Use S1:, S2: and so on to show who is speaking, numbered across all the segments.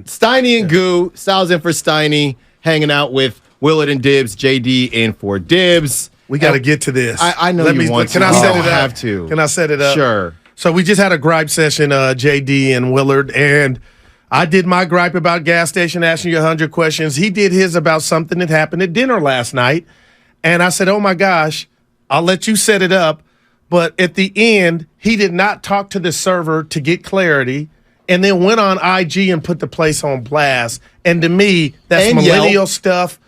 S1: Steiny and Goo, Styles in for Steiny, hanging out with Willard and Dibs, JD in for Dibs.
S2: We got to get to this.
S1: I know you want to.
S2: Can I set it up?
S1: Have to.
S2: Can I set it up?
S1: Sure.
S2: So we just had a gripe session, JD and Willard, and I did my gripe about gas station asking you 100 questions. He did his about something that happened at dinner last night. And I said, oh, my gosh, I'll let you set it up. But at the end, he did not talk to the server to get clarity and then went on IG and put the place on blast. And to me, that's millennial stuff.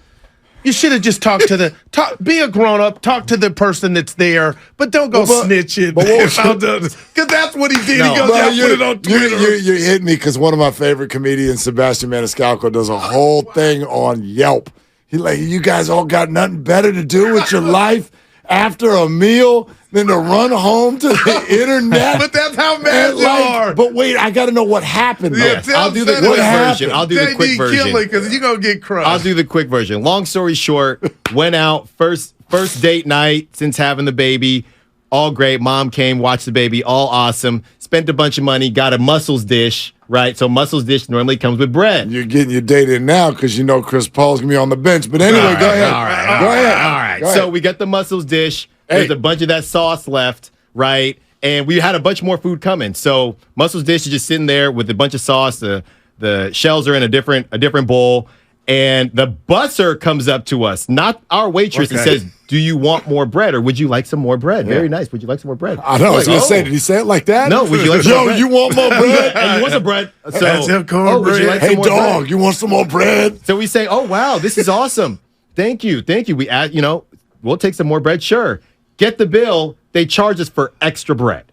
S2: You should have just talked to be a grown-up, talk to the person that's there, but don't go snitching. Because that's what he did.
S3: No,
S2: he goes, put it on Twitter.
S3: You hit me because one of my favorite comedians, Sebastian Maniscalco, does a whole thing on Yelp. He you guys all got nothing better to do with your life after a meal than to run home to the internet.
S2: But that's how mad you are.
S3: But wait, I got to know what happened.
S1: Yeah, I'll do the quick version. I'll do the quick version.
S2: Because you're going to get crushed.
S1: I'll do the quick version. Long story short, went out, first date night since having the baby. All great. Mom came, watched the baby. All awesome. Spent a bunch of money, got a mussels dish, right? So mussels dish normally comes with bread.
S3: You're getting your date in now because you know Chris Paul's going to be on the bench. But anyway, go ahead.
S1: All right. So we got the mussels dish. There's a bunch of that sauce left, right? And we had a bunch more food coming. So mussels dish is just sitting there with a bunch of sauce. The shells are in a different bowl. And the busser comes up to us, not our waitress, and says, do you want more bread or would you like some more bread? Yeah. Very nice. Would you like some more bread?
S3: I know. I was going to say, did he say it like that?
S1: No, would you like some more bread?
S3: You want more bread?
S1: And you want some bread. So,
S2: That's him,
S1: would you like
S3: hey,
S1: some more
S3: dog,
S1: bread?
S3: you want some more bread?
S1: So we say, oh, wow, this is awesome. Thank you. We add, we'll take some more bread. Sure. Get the bill. They charge us for extra bread.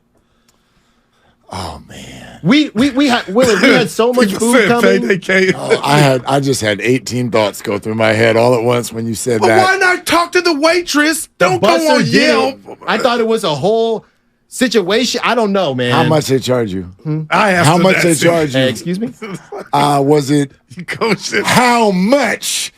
S3: Oh man,
S1: we had so much food coming.
S3: I just had 18 thoughts go through my head all at once when you said that.
S2: Why not talk to the waitress? Don't go on Yelp.
S1: I thought it was a whole situation. I don't know, man.
S3: How much they charge you?
S2: I asked
S3: how much they charge you?
S1: Excuse me.
S3: Was it? How much?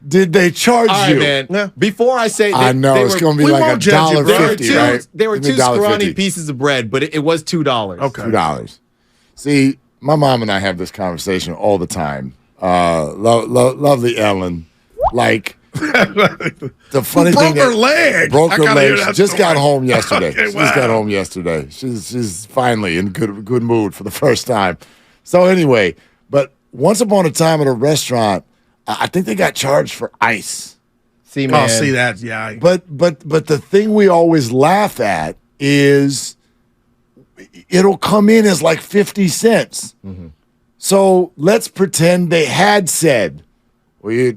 S3: Did they charge you?
S1: Man. Yeah. Before I say,
S3: I know it's going to be like $1.50, right?
S1: There were two scrawny pieces of bread, but it was $2.
S2: Okay,
S3: $2. See, my mom and I have this conversation all the time. Lovely Ellen, like the funny thing,
S2: broke her leg.
S3: Broke her leg. Just got home yesterday. Okay, just got home yesterday. She's finally in good mood for the first time. So anyway, but once upon a time at a restaurant, I think they got charged for ice.
S1: See, man.
S2: Oh, see that, yeah.
S3: But the thing we always laugh at is it'll come in as like 50 cents. Mm-hmm. So let's pretend they had said, well,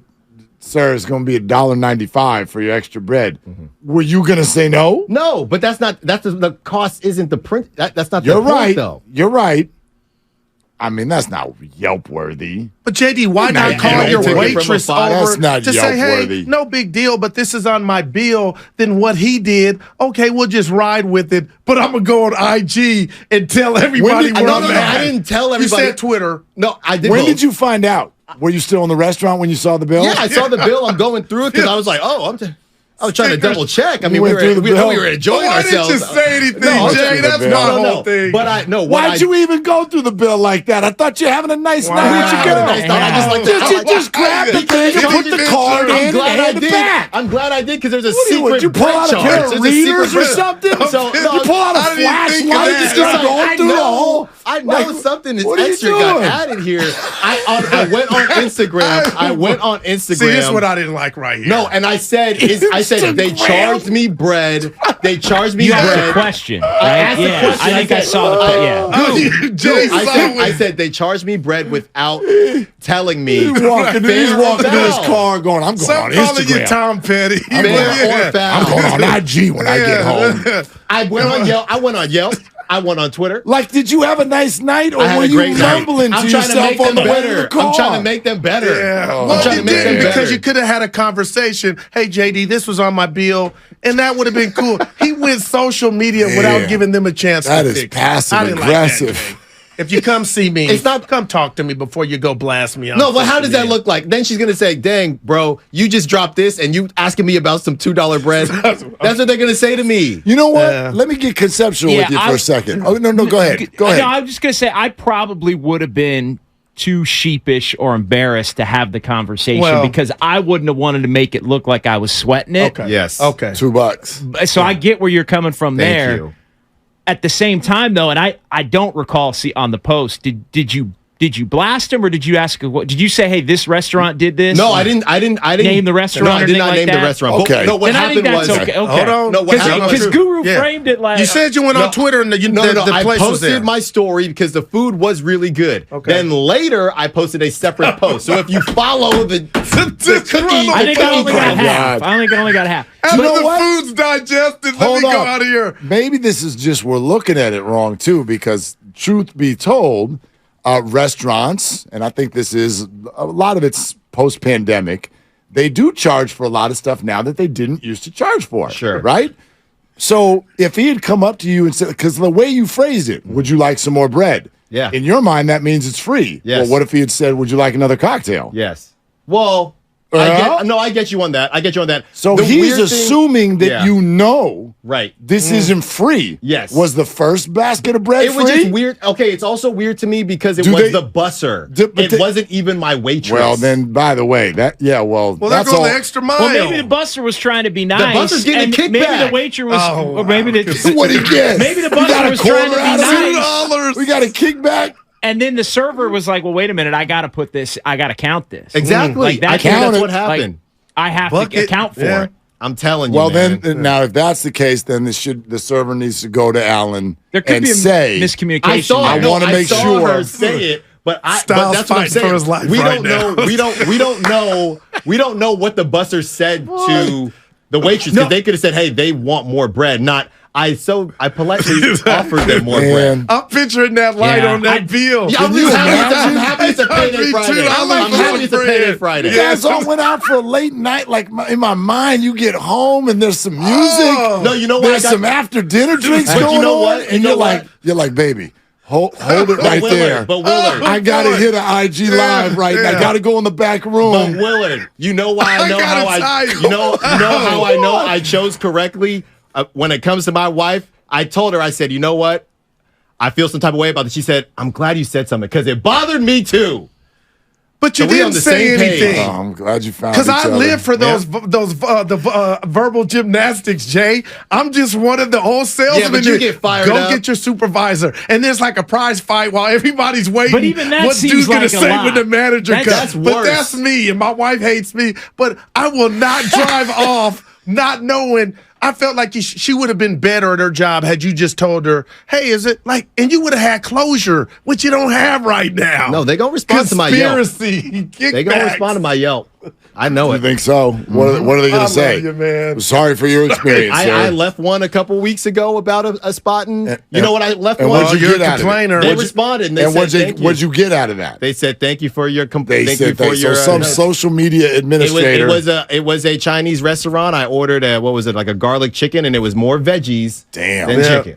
S3: sir, it's going to be $1.95 for your extra bread. Mm-hmm. Were you going to say no?
S1: No, but the cost isn't the print. That's not the point, though.
S3: You're right. I mean, that's not Yelp worthy.
S2: But JD, why not call your waitress over
S3: to
S2: say, hey, no big deal, but this is on my bill. Then what he did, okay, we'll just ride with it. But I'm gonna go on IG and tell everybody where I'm at.
S1: I didn't tell everybody.
S2: You said Twitter.
S1: No, I didn't.
S3: When did you find out? Were you still in the restaurant when you saw the bill?
S1: Yeah, I saw the bill. I'm going through it because I was like, I was trying to double check. I mean, we were enjoying ourselves.
S2: Why didn't you say anything, Jay? That's my whole thing.
S1: But
S3: why'd you even go through the bill like that? I thought you were having a nice night with your girl. Just grab the thing and put the card in and hand it back.
S1: I'm glad I did because there's a secret.
S3: Did you pull out a pair of readers or something?
S1: You
S3: pull out a flashlight and start going through the whole.
S1: I know something is extra got added here. I went on Instagram.
S2: See, this is what I didn't like right here.
S1: No, and I said they charged me bread. They charged me bread.
S4: You asked a question, right?
S1: I asked a question.
S4: I think I saw
S1: I said they charged me bread without telling me.
S3: He's walking to his car going, I'm going on Instagram.
S2: Stop calling you Tom Petty.
S3: I'm going on IG when I get home.
S1: I went on Yelp. I went on Twitter.
S3: Like, did you have a nice night, or were you mumbling to yourself on the way to the car?
S1: I'm trying to make them better.
S2: Yeah. I'm trying to make them better. Because you could have had a conversation. Hey, JD, this was on my bill, and that would have been cool. He went social media without giving them a chance to fix it.
S3: That is passive aggressive.
S2: If you come see me, come talk to me before you go blast me on.
S1: No, but how does that look like? Then she's going to say, dang, bro, you just dropped this and you asking me about some $2 bread. That's what they're going to say to me.
S3: You know what? Let me get conceptual with you for a second. Oh, no, go ahead. Go ahead.
S4: No, I'm just going to say I probably would have been too sheepish or embarrassed to have the conversation because I wouldn't have wanted to make it look like I was sweating it.
S2: Okay.
S1: Yes.
S2: Okay.
S3: $2.
S4: So I get where you're coming from there.
S1: You.
S4: At the same time, though, and I don't recall on the post, did you blast him or did you ask? Did you say, hey, this restaurant did this?
S1: No, I didn't
S4: name the restaurant.
S1: No, I did not
S4: like
S1: name
S4: that?
S1: the restaurant.
S3: Okay.
S1: But, no, what
S4: then I think
S1: happened
S4: that's
S1: was
S4: okay.
S2: Hold on.
S1: No, what happened
S4: Because
S1: was
S4: Guru framed it like
S2: you said you went on Twitter and the
S1: I
S2: place was there.
S1: posted my story because the food was really good.
S2: Okay.
S1: Then later, I posted a separate post. So if you follow the cookie,
S4: I think I only got
S3: God.
S4: half. I think I only got half.
S2: After
S3: know
S2: the
S3: what?
S2: food's digested,
S3: Hold
S2: let me go
S3: up.
S2: out of here.
S3: Maybe this is just we're looking at it wrong too, because truth be told, restaurants, and I think this is a lot of it's post-pandemic, they do charge for a lot of stuff now that they didn't used to charge for.
S1: Sure.
S3: Right? So if he had come up to you and said, because the way you phrased it, would you like some more bread?
S1: Yeah.
S3: In your mind, that means it's free.
S1: Yes.
S3: Well, what if he had said, would you like another cocktail?
S1: Yes. Well, I get you on that. I get you on that.
S3: So
S1: The
S3: he's
S1: weird thing-
S3: assuming that
S1: Yeah.
S3: you know
S1: Right.
S3: this isn't free.
S1: Yes.
S3: Was the first basket of bread
S1: It
S3: free?
S1: was just weird. Okay, it's also weird to me because it
S3: Do
S1: was
S3: they-
S1: the busser.
S3: but
S1: It
S3: they-
S1: wasn't even my waitress.
S3: Well, then, by the way,
S2: Well, there
S3: that's
S2: goes
S3: all.
S2: the extra mile.
S4: Well, maybe the busser was trying to be nice.
S1: busser's getting
S4: and
S1: a kickback.
S4: Maybe the waiter was, or maybe the,
S3: What he gets?
S4: maybe the
S3: We got
S4: busser
S3: a
S4: was trying to
S3: quarter
S4: be
S3: out of it?
S4: nice.
S3: We got a kickback.
S4: And then the server was like, well, wait a minute, I got to count this.
S1: exactly.
S4: Like, that-
S1: I think
S3: count
S1: that's
S3: it.
S1: what happened.
S4: I have to
S2: Bucket,
S4: account for
S2: yeah.
S4: it.
S1: I'm telling you.
S3: Well,
S1: man.
S3: then, now if that's the case, then the server needs to go to Allen
S4: There could
S3: and
S4: be a
S3: say,
S4: miscommunication.
S1: I saw.
S3: I
S1: no,
S3: wanna
S1: I
S3: make
S1: saw
S3: sure.
S1: her say it, but
S2: Stiles
S1: that's what I'm
S2: fighting
S1: saying.
S2: for his life
S1: we
S2: right
S1: don't
S2: now.
S1: know. We don't know what the busser said to the waitress because they could have said, "Hey, they want more bread." Not I politely offered them more bread.
S3: Man,
S2: I'm picturing that light
S4: Yeah.
S2: on that bill.
S1: Yeah, I'm happy it's a payday
S2: Me
S1: Friday.
S2: too. I like
S1: I'm happy it's a
S2: bread.
S1: payday Friday.
S3: you guys all went out for a late night. Like in my mind, you get home and there's some music.
S2: Oh.
S1: No, you know what?
S3: There's some after dinner drinks
S1: But you
S3: going
S1: know
S3: on,
S1: what?
S3: and
S1: You know
S3: you're like, baby, hold it right
S1: Willard,
S3: there.
S1: But Willard,
S3: I gotta hit an IG live right now. I
S2: yeah.
S3: gotta go in the back
S1: But
S3: room.
S1: Willard, you know why I
S2: I
S1: know
S2: gotta
S1: how I
S2: tell you.
S1: you know how I know I chose correctly when it comes to my wife. I told her, I said, you know what? I feel some type of way about this. She said, I'm glad you said something because it bothered me too.
S2: But you
S1: So we on
S2: didn't
S1: the
S2: say
S1: same page.
S2: anything.
S3: Oh, I'm glad you found
S2: Because
S3: each
S2: I
S3: other.
S2: live for those verbal gymnastics, Jay. I'm just one of the whole salesmen.
S1: Yeah, but you
S2: that
S1: get fired
S2: Go
S1: up.
S2: get your supervisor. And there's like a prize fight while everybody's waiting.
S4: But even that
S2: What's
S4: seems
S2: dude gonna
S4: like a
S2: say
S4: lot.
S2: when the manager comes?
S1: That's
S2: But
S1: worse.
S2: that's me, and my wife hates me. But I will not drive off not knowing. I felt like she would have been better at her job had you just told her, hey, is it like, and you would have had closure, which you don't have right now.
S1: No, they gonna respond to my Yelp.
S2: Conspiracy.
S1: They gonna respond to my Yelp. I know
S3: You
S1: it.
S3: think so? What are they
S2: I
S3: gonna say?
S2: love you, man.
S3: Sorry for your experience,
S1: I
S3: sir.
S1: left one a couple weeks ago about a spot, and you know what? I left
S3: and
S1: one.
S3: what'd you
S2: you're
S3: get
S2: a
S3: out of it?
S2: complainer.
S1: They
S2: What'd you-
S1: responded and they
S3: And
S1: said thank you.
S3: what'd you get out of that?
S1: They said thank you for your
S3: They
S1: thank you
S3: said
S1: for
S3: thanks.
S1: your
S3: So some
S1: notes.
S3: social media administrator.
S1: It was a Chinese restaurant. I ordered like a garlic chicken, and it was more veggies
S3: Damn.
S1: than
S2: Yeah.
S1: chicken.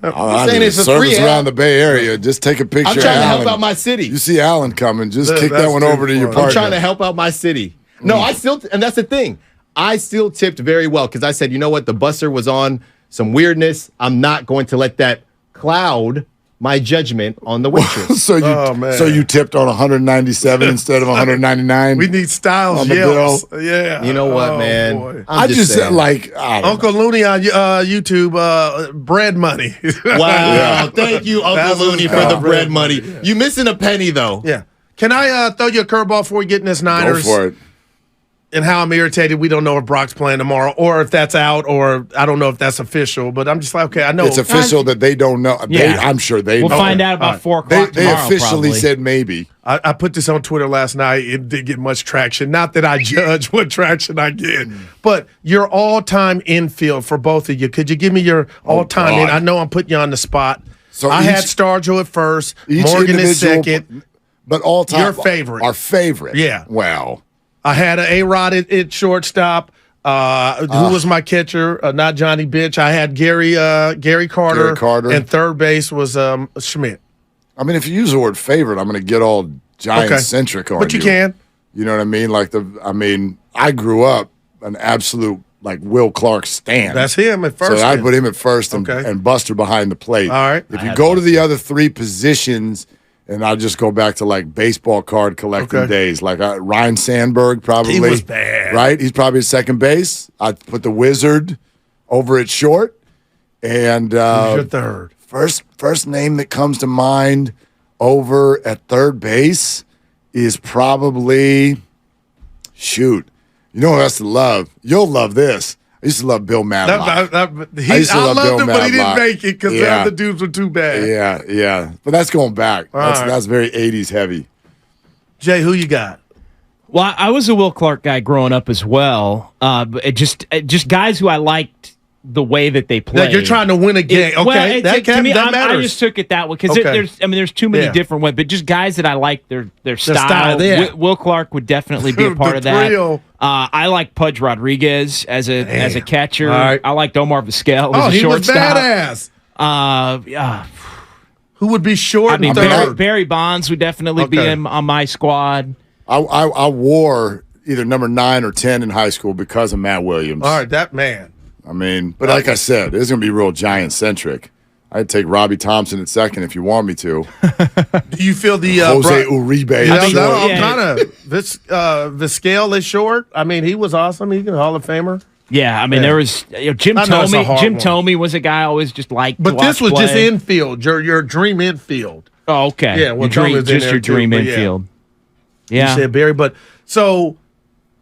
S3: I
S1: saying
S3: mean,
S1: it's a
S3: service
S1: free
S3: around
S1: app.
S3: the Bay Area. Just take a picture.
S1: I'm trying to
S3: of
S1: help
S3: Allen.
S1: out my city.
S3: You see Allen coming? Just kick that
S2: That's
S3: one
S2: too
S3: over to your
S2: far.
S3: partner.
S1: I'm trying to help out my city. No, I still, and that's the thing. I still tipped very well because I said, you know what? The busser was on some weirdness. I'm not going to let that cloud my judgment on the waitress.
S3: So you,
S2: Oh, man.
S3: so you tipped on 197 instead of 199.
S2: We need Styles
S3: On the
S2: yells. Yeah.
S1: You know what,
S2: Oh,
S1: man?
S2: boy.
S3: I just
S1: saying.
S3: like I don't
S2: Uncle Looney on YouTube, bread money.
S1: Wow. Thank you, Uncle
S2: That's
S1: Looney,
S2: what's
S1: for the
S2: up.
S1: bread money. You missing a penny, though.
S2: Yeah. Can I throw you a curveball before we get in this
S3: go
S2: Niners?
S3: for it.
S2: And how I'm irritated. We don't know if Brock's playing tomorrow or if that's out or I don't know if that's official. But I'm just like, okay, I know.
S3: It's official that they don't know.
S4: Yeah.
S3: I'm sure they
S4: We'll
S3: know.
S4: find out about 4
S3: They,
S4: o'clock
S3: they
S4: tomorrow,
S3: officially
S4: probably.
S3: said maybe.
S2: I put this on Twitter last night. It didn't get much traction. Not that I judge what traction I get, but your all-time infield for both of you. Could you give me your all-time in?
S3: God.
S2: I know I'm putting you on the spot.
S3: So
S2: I
S3: each-
S2: had Stargell at first,
S3: Each
S2: Morgan is
S3: individual-
S2: second.
S3: But all time.
S2: Your favorite.
S3: Our favorite.
S2: Yeah.
S3: Wow.
S2: I had an A-Rod at shortstop. Who was my catcher? Not Johnny Bench. I had Gary Carter.
S3: Gary Carter.
S2: And third base was Schmidt.
S3: I mean, if you use the word favorite, I'm going to get all Giant-centric on you.
S2: But you can.
S3: You know what I mean? I grew up an absolute Will Clark stan.
S2: That's him at first.
S3: So I'd
S2: then.
S3: put him at first and,
S2: Okay.
S3: and Buster behind the plate.
S2: All right.
S3: If you go to the other three positions, And I'll just go back to like baseball card collecting days. Like Ryan Sandberg, probably.
S2: He was bad.
S3: Right? He's probably at second base. I'd put the Wizard over at short. And
S2: Who's your third?
S3: First name that comes to mind over at third base is probably, shoot, you know who else to love? You'll love this. I used to love Bill Madlock.
S2: I loved him, but he didn't make it because the other dudes were too bad.
S3: Yeah. But that's going back. That's very 80s heavy.
S2: Jay, who you got?
S4: Well, I was a Will Clark guy growing up as well. But just guys who I liked the way that they play.
S2: You're trying to win a game. Okay,
S4: to me,
S2: that matters.
S4: I just took it that way because there's too many different ways. But just guys that I like their style. Will Clark would definitely be a part of that. I like Pudge Rodriguez as a catcher.
S2: Right.
S4: I liked Omar Vizquel as a shortstop.
S2: Was badass. Who would be short?
S4: I mean, Barry Bonds would definitely be on my squad.
S3: I wore either number 9 or 10 in high school because of Matt Williams.
S2: All right, that man.
S3: I mean, but like I said, it's going to be real Giant-centric. I'd take Robbie Thompson at second if you want me to.
S2: Do you feel the
S3: Jose Uribe?
S2: I'm kind of the scale is short. I mean, he was awesome. He's a Hall of Famer.
S4: Yeah, I mean, there was Jim Thome. Jim Thome was a guy I always just liked.
S2: But this was
S4: play.
S2: just infield. Your dream infield.
S4: Oh, okay.
S2: Yeah, well,
S4: your dream infield. Yeah.
S2: You said Barry, but so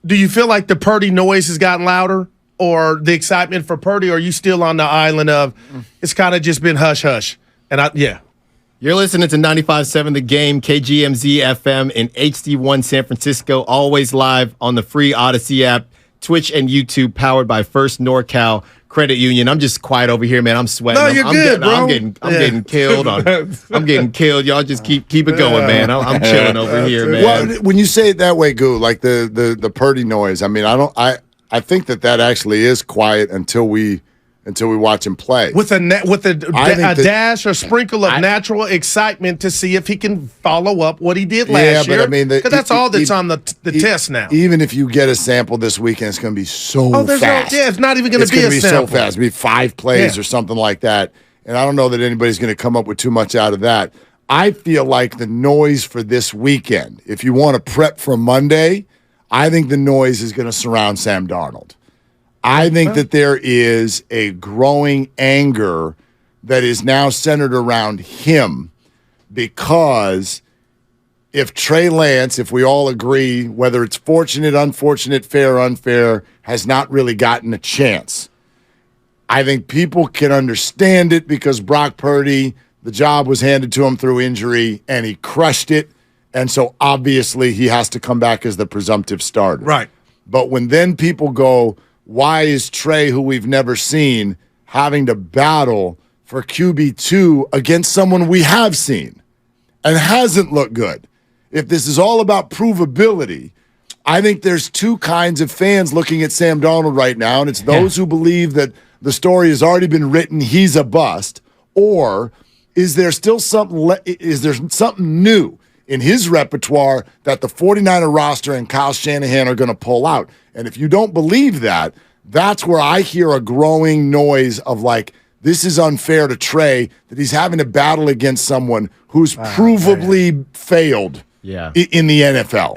S2: do you feel like the Purdy noise has gotten louder? Or the excitement for Purdy, or are you still on the island of it's kind of just been hush-hush? And
S1: You're listening to 95.7 The Game, KGMZ FM in HD1 San Francisco, always live on the free Odyssey app, Twitch and YouTube, powered by First NorCal Credit Union. I'm just quiet over here, man. I'm sweating.
S2: No, you're good, bro.
S1: I'm getting killed. I'm getting killed. Y'all just keep it going, man. I'm chilling over here, man.
S3: Well, when you say it that way, Goo, like the Purdy noise, I mean, I think that actually is quiet until we watch him play.
S2: With a dash or sprinkle of natural excitement to see if he can follow up what he did last year.
S3: But I mean,
S2: because that's all that's on the test now.
S3: Even if you get a sample this weekend, it's going to be so fast.
S2: It's not even going to be a sample.
S3: It's going to be so fast. Maybe 5 plays or something like that. And I don't know that anybody's going to come up with too much out of that. I feel like the noise for this weekend, if you want to prep for Monday, I think the noise is going to surround Sam Darnold. I think that there is a growing anger that is now centered around him because if Trey Lance, if we all agree, whether it's fortunate, unfortunate, fair, unfair, has not really gotten a chance, I think people can understand it because Brock Purdy, the job was handed to him through injury, and he crushed it. And so obviously he has to come back as the presumptive starter.
S2: Right.
S3: But when then people go, why is Trey, who we've never seen, having to battle for QB2 against someone we have seen and hasn't looked good? If this is all about provability, I think there's two kinds of fans looking at Sam Darnold right now, and it's those who believe that the story has already been written, he's a bust, or is there still something new in his repertoire that the 49er roster and Kyle Shanahan are going to pull out? And if you don't believe that, that's where I hear a growing noise of like, this is unfair to Trey, that he's having to battle against someone who's provably failed in the NFL.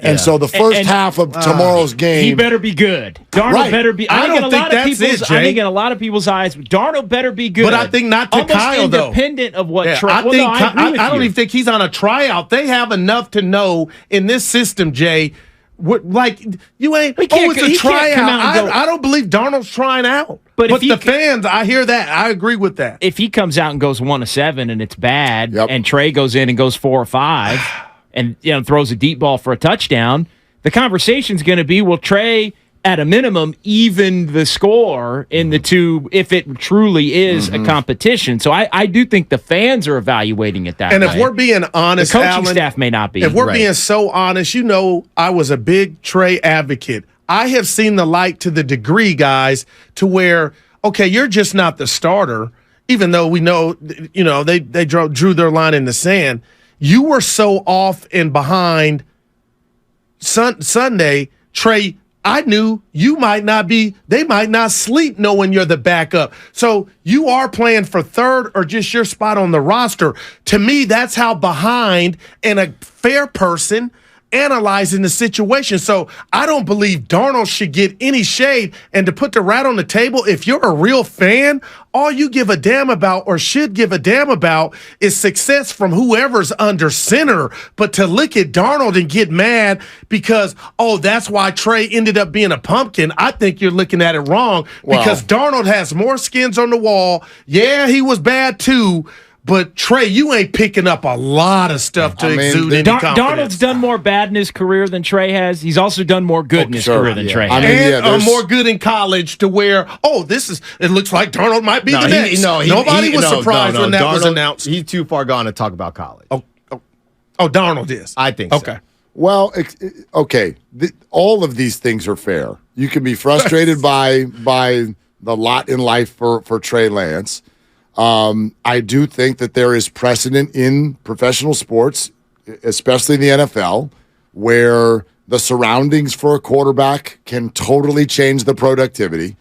S3: And so the first half of tomorrow's game,
S4: he better be good. Darnold better be.
S2: I don't think that's it, Jay.
S4: I think in a lot of people's eyes, Darnold better be good.
S2: But I think not to
S4: almost
S2: Kyle, though.
S4: Independent of what Trey.
S2: I don't even think he's on a tryout. They have enough to know in this system, Jay. Like you ain't. It's a tryout. I don't believe Darnold's trying out. But the fans, I hear that. I agree with that.
S4: If he comes out and goes 1-7 and it's bad, and Trey goes in and goes 4 or 5, and throws a deep ball for a touchdown, the conversation's going to be, will Trey, at a minimum, even the score in the two if it truly is a competition? So I do think the fans are evaluating it that way.
S2: And if we're being honest,
S4: the coaching staff may not be.
S2: If we're being so honest, I was a big Trey advocate. I have seen the light to the degree, guys, to where, okay, you're just not the starter, even though we know, they drew their line in the sand. You were so off and behind Sunday, Trey, I knew they might not sleep knowing you're the backup. So you are playing for third or just your spot on the roster. To me, that's how behind and a fair person analyzing the situation. So I don't believe Darnold should get any shade. And to put the rat on the table, if you're a real fan, all you give a damn about or should give a damn about is success from whoever's under center. But to look at Darnold and get mad because, that's why Trey ended up being a pumpkin, I think you're looking at it wrong because Darnold has more skins on the wall. Yeah, he was bad too. But, Trey, you ain't picking up a lot of stuff to exude any confidence.
S4: Darnold's done more bad in his career than Trey has. He's also done more good in his career than Trey has.
S2: And more good in college to where, it looks like Darnold might be the next. Nobody was surprised when that was announced.
S1: He's too far gone to talk about college.
S2: Darnold is.
S1: I think so.
S2: Okay.
S3: Well, okay. All of these things are fair. You can be frustrated by the lot in life for Trey Lance. I do think that there is precedent in professional sports, especially in the NFL, where the surroundings for a quarterback can totally change the productivity.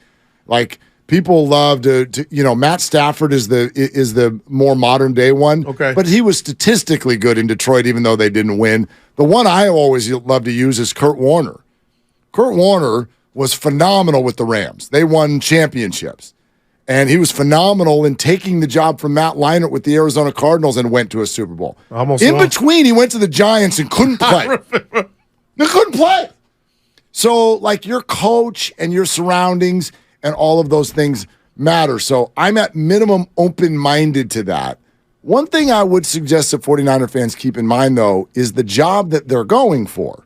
S3: Like people love to Matt Stafford is the more modern day one.
S2: Okay.
S3: But he was statistically good in Detroit, even though they didn't win. The one I always love to use is Kurt Warner. Kurt Warner was phenomenal with the Rams. They won championships. And he was phenomenal in taking the job from Matt Leinart with the Arizona Cardinals and went to a Super Bowl. Between, he went to the Giants and couldn't play. They couldn't play. So, like, your coach and your surroundings and all of those things matter. So I'm at minimum open-minded to that. One thing I would suggest that 49er fans keep in mind, though, is the job that they're going for.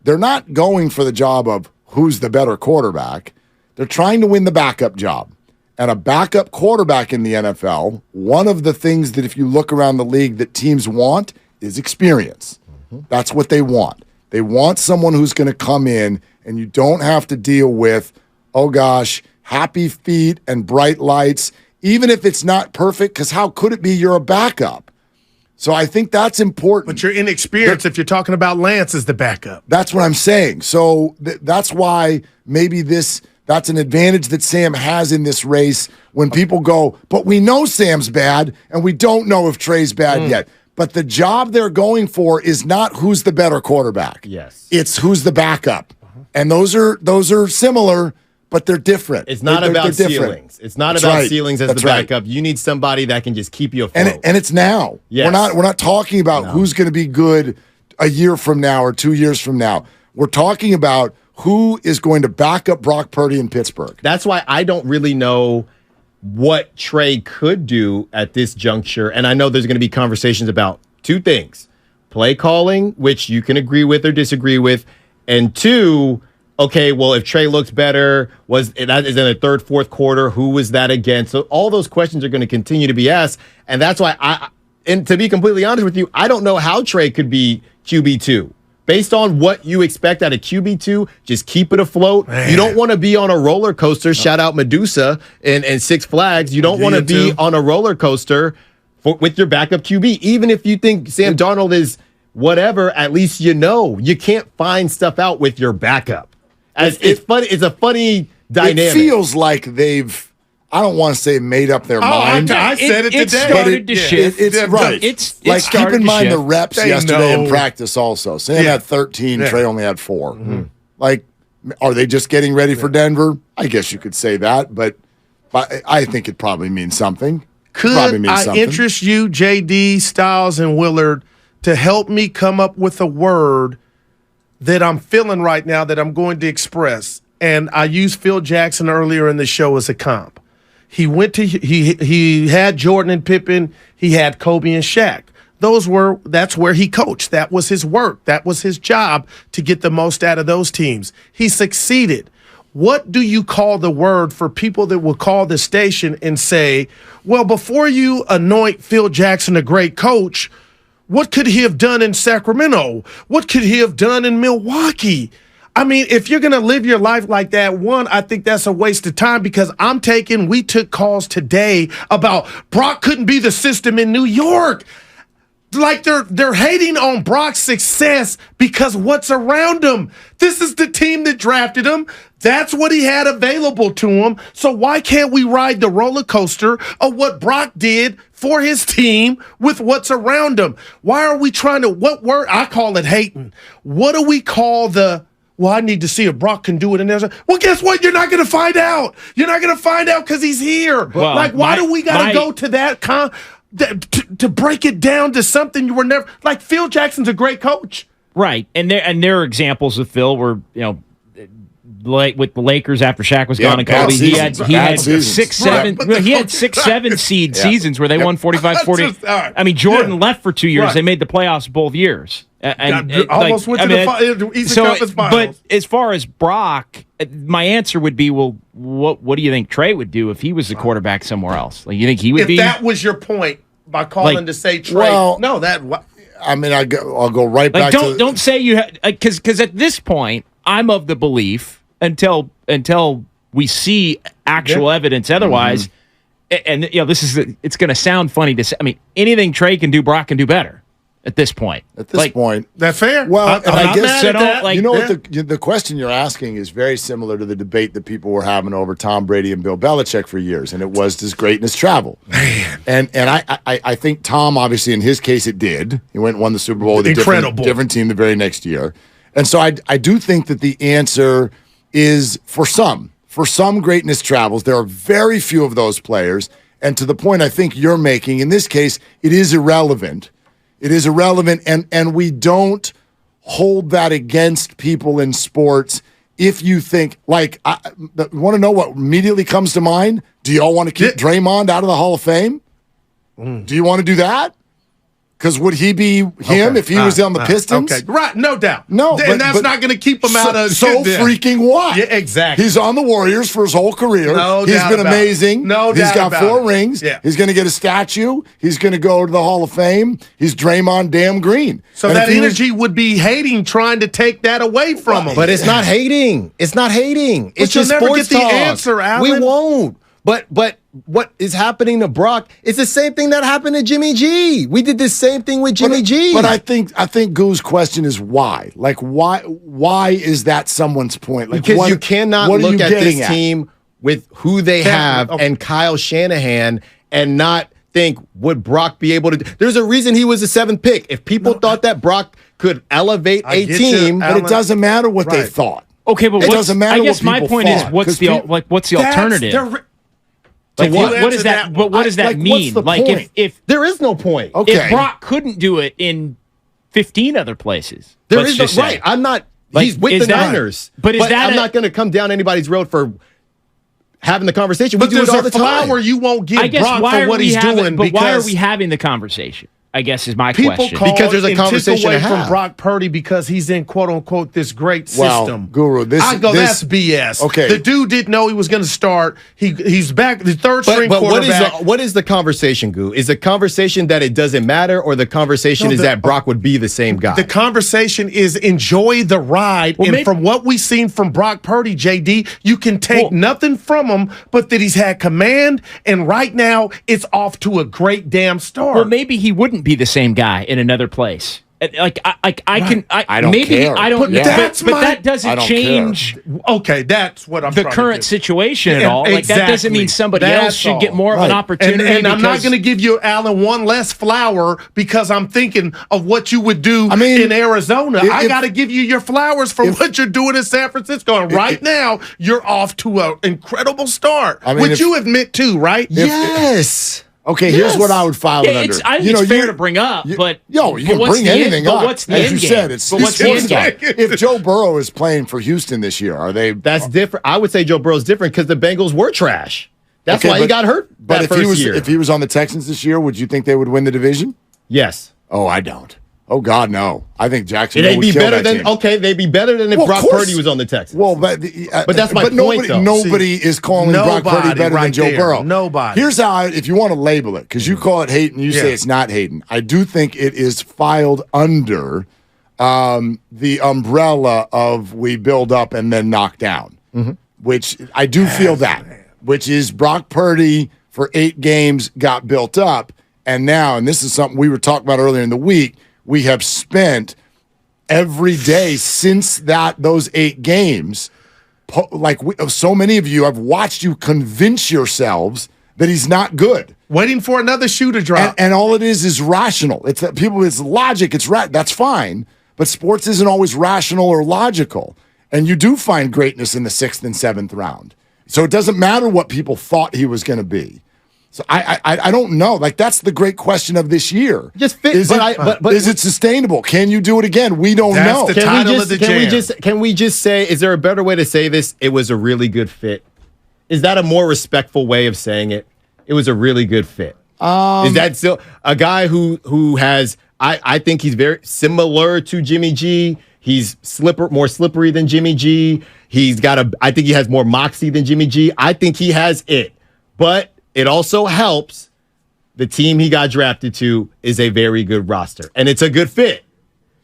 S3: They're not going for the job of who's the better quarterback. They're trying to win the backup job. And a backup quarterback in the NFL, one of the things that if you look around the league that teams want is experience. Mm-hmm. That's what they want. They want someone who's going to come in and you don't have to deal with, happy feet and bright lights, even if it's not perfect, because how could it be you're a backup? So I think that's important.
S2: But you're inexperienced if you're talking about Lance as the backup.
S3: That's what I'm saying. So that's why maybe that's an advantage that Sam has in this race when people go, but we know Sam's bad, and we don't know if Trey's bad yet. But the job they're going for is not who's the better quarterback.
S1: Yes.
S3: It's who's the backup. And those are similar, but they're different.
S1: It's not about ceilings. It's not about ceilings as the backup. You need somebody that can just keep you afloat.
S3: And it's now.
S1: Yes.
S3: We're not talking about who's going to be good a year from now or 2 years from now. We're talking about who is going to back up Brock Purdy in Pittsburgh.
S1: That's why I don't really know what Trey could do at this juncture. And I know there's going to be conversations about two things. Play calling, which you can agree with or disagree with. And two, if Trey looks better, that is in the third, fourth quarter, who was that against? So all those questions are going to continue to be asked. And that's why and to be completely honest with you, I don't know how Trey could be QB2. Based on what you expect out of QB2, just keep it afloat. Man. You don't want to be on a roller coaster. Shout out Medusa and Six Flags. You don't want to be on a roller coaster with your backup QB. Even if you think Sam Darnold is whatever, at least you can't find stuff out with your backup. It's funny. It's a funny dynamic.
S3: It feels like I don't want to say made up their mind.
S2: I said it today.
S4: It started to shift.
S3: It's right.
S4: It's
S3: like keep in mind the reps yesterday in practice also. Sam had 13, Trey only had 4. Mm-hmm. Like, are they just getting ready for Denver? I guess you could say that, but I think it probably means something.
S2: Could interest you, JD, Stiles, and Willard, to help me come up with a word that I'm feeling right now that I'm going to express? And I used Phil Jackson earlier in the show as a comp. He he had Jordan and Pippen. He had Kobe and Shaq. That's where he coached. That was his work. That was his job to get the most out of those teams. He succeeded. What do you call the word for people that will call the station and say, well, before you anoint Phil Jackson a great coach, what could he have done in Sacramento? What could he have done in Milwaukee? I mean, if you're going to live your life like that, I think that's a waste of time because we took calls today about Brock couldn't be the system in New York. like they're hating on Brock's success because what's around him. This is the team that drafted him. That's what he had available to him. So why can't we ride the roller coaster of what Brock did for his team with what's around him? Why are we trying to, what word? I call it hating. What do we call well, I need to see if Brock can do it. And well, guess what? You're not going to find out. You're not going to find out because he's here. Well, like, why do we got to go to that to break it down to something you were never, like Phil Jackson's a great coach.
S4: Right. And there are examples of Phil where, with the Lakers after Shaq was gone and Kobe, he had 6, 7 seed seasons where they won 45-40. I mean, Jordan left for 2 years. Right. They made the playoffs both years.
S2: Almost went to the Eastern Conference Finals.
S4: But as far as Brock, my answer would be, well, what do you think Trey would do if he was the quarterback somewhere else? Like, you think he would be?
S2: If that was your point, by calling to say Trey,
S3: well,
S2: no, that.
S3: I mean, I'll go right back to
S4: don't say you because at this point, I'm of the belief until we see actual evidence otherwise, and it's going to sound funny to say. I mean, anything Trey can do, Brock can do better. At this point,
S2: that's fair.
S3: Well,
S2: I guess
S3: the question you're asking is very similar to the debate that people were having over Tom Brady and Bill Belichick for years, and it was, does greatness travel? Man, and I think Tom, obviously in his case, it did. He went and won the Super Bowl with a different team the very next year, and so I do think that the answer is for some greatness travels. There are very few of those players, and to the point I think you're making in this case, it is irrelevant. It is irrelevant, and we don't hold that against people in sports. If you think, like, you want to know what immediately comes to mind? Do y'all want to keep Draymond out of the Hall of Fame? Do you want to do that? Because would he be him if he was on the Pistons?
S2: Okay, right, no doubt.
S3: No,
S2: and that's not going to keep him out of
S3: freaking what?
S2: Yeah, exactly.
S3: He's on the Warriors for his whole career. He's been amazing. He's got 4 rings. Yeah. He's going to get a statue. He's going to go to the Hall of Fame. He's Draymond damn Green.
S2: So and that energy would be hating trying to take that away from him.
S1: But it's not hating. It's not hating. It's just
S2: never
S1: sports
S2: get the
S1: talk.
S2: answer, Alan.
S1: We won't. But what is happening to Brock is the same thing that happened to Jimmy G. We did the same thing with Jimmy G.
S3: But I think Goo's question is why? Like, why is that someone's point? Like,
S1: because you cannot look at this team with who they have and Kyle Shanahan and not think, would Brock be able to do? There's a reason he was the 7th pick. If people thought that Brock could elevate a team,
S3: but it doesn't matter what they thought.
S4: Okay, but
S3: it doesn't matter.
S4: I guess
S3: what
S4: my point is, what's the alternative? Like, what does that? But what does that mean?
S1: Like, if there is no point,
S4: if Brock couldn't do it in 15 other places,
S1: there is no right. I'm not. He's with the Niners, but I'm not going to come down anybody's road for having the conversation. We do it all the time.
S2: Flower you won't give Brock for what he's doing.
S4: But why are we having the conversation? I guess is my question.
S3: Because there's a conversation
S2: away from Brock Purdy because he's in quote unquote this great system.
S3: Guru,
S2: that's BS.
S3: Okay,
S2: the dude didn't know he was going to start. He's back, the third string quarterback.
S1: What is the conversation, Guru? Is the conversation that it doesn't matter, or the conversation is that Brock would be the same guy?
S2: The conversation is enjoy the ride, from what we've seen from Brock Purdy, JD, you can take nothing from him, but that he's had command, and right now it's off to a great damn start.
S4: Well, maybe he wouldn't be the same guy in another place. Like I
S3: don't care.
S4: I don't. But that doesn't change.
S2: Okay, that's what I'm.
S4: The current situation at all. Like that doesn't mean somebody else should get more of an opportunity.
S2: And I'm not going to give you, Alan, one less flower because I'm thinking of what you would do in Arizona. I got to give you your flowers for what you're doing in San Francisco. And right now, you're off to an incredible start, which you admit to, right?
S1: Yes.
S3: Okay, here's what I would file it under.
S4: I think it's fair to bring up, but
S3: you can bring anything up.
S4: But what's the
S3: end
S4: game?
S3: As you said, it's
S4: what's the end game?
S3: If Joe Burrow is playing for Houston this year, are they?
S1: That's different. I would say Joe Burrow's different because the Bengals were trash. That's why he got hurt. But
S3: if he was on the Texans this year, would you think they would win the division?
S1: Yes.
S3: Oh, I don't. Oh God, no! I think Jacksonville
S1: would be better than they'd be better than if Brock Purdy was on the Texans.
S3: Well, but
S1: that's my point.
S3: Nobody is calling Brock Purdy better than Joe Burrow.
S2: Nobody.
S3: Here's how, if you want to label it, because you call it hating, you say it's not hating. I do think it is filed under the umbrella of we build up and then knock down, which I do feel that, which is Brock Purdy for 8 games got built up. And now, and this is something we were talking about earlier in the week, we have spent every day since those 8 games, so many of you, I've watched you convince yourselves that he's not good.
S2: Waiting for another shoe to drop.
S3: And all it is rational. It's that it's logic, that's fine, but sports isn't always rational or logical. And you do find greatness in the 6th and 7th round. So it doesn't matter what people thought he was going to be. So I don't know. Like, that's the great question of this year.
S1: Just fit,
S3: is it sustainable? Can you do it again? We don't know.
S1: Can we just say, is there a better way to say this? It was a really good fit. Is that a more respectful way of saying it? It was a really good fit. Is that still a guy who has? I think he's very similar to Jimmy G. He's more slippery than Jimmy G. I think he has more moxie than Jimmy G. I think he has it, but it also helps. The team he got drafted to is a very good roster, and it's a good fit.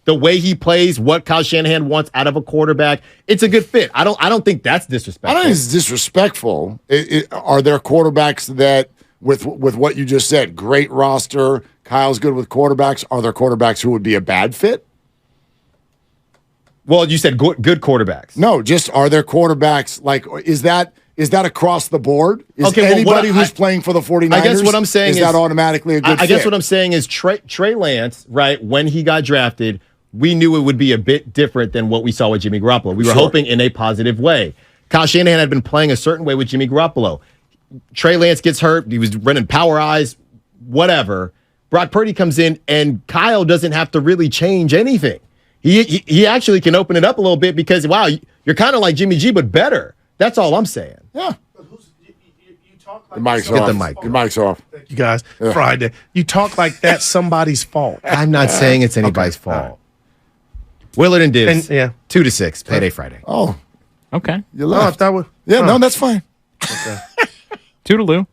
S1: The way he plays, what Kyle Shanahan wants out of a quarterback, it's a good fit. I don't think that's disrespectful.
S3: I don't think it's disrespectful. Are there quarterbacks that, with what you just said, great roster, Kyle's good with quarterbacks, are there quarterbacks who would be a bad fit?
S1: Well, you said good quarterbacks.
S3: No, just are there quarterbacks, is that across the board? Is anybody who's playing for the 49ers,
S1: I guess what I'm saying is
S3: that automatically a good fit?
S1: I guess what I'm saying is Trey Lance, right, when he got drafted, we knew it would be a bit different than what we saw with Jimmy Garoppolo. We were hoping in a positive way. Kyle Shanahan had been playing a certain way with Jimmy Garoppolo. Trey Lance gets hurt. He was running power eyes, whatever. Brock Purdy comes in, and Kyle doesn't have to really change anything. He actually can open it up a little bit because, wow, you're kind of like Jimmy G, but better. That's all I'm saying.
S3: Yeah.
S2: You talk like
S3: the mic's off.
S1: Get the mic.
S3: The mic's off.
S2: Thank you guys. Yeah. Friday. You talk like that's somebody's fault.
S1: I'm not saying it's anybody's fault. Willard and Dibs, 2-6, payday Friday.
S3: Oh,
S4: okay.
S3: You left.
S2: No,
S3: no, that's fine.
S2: Okay.
S4: Toodaloo.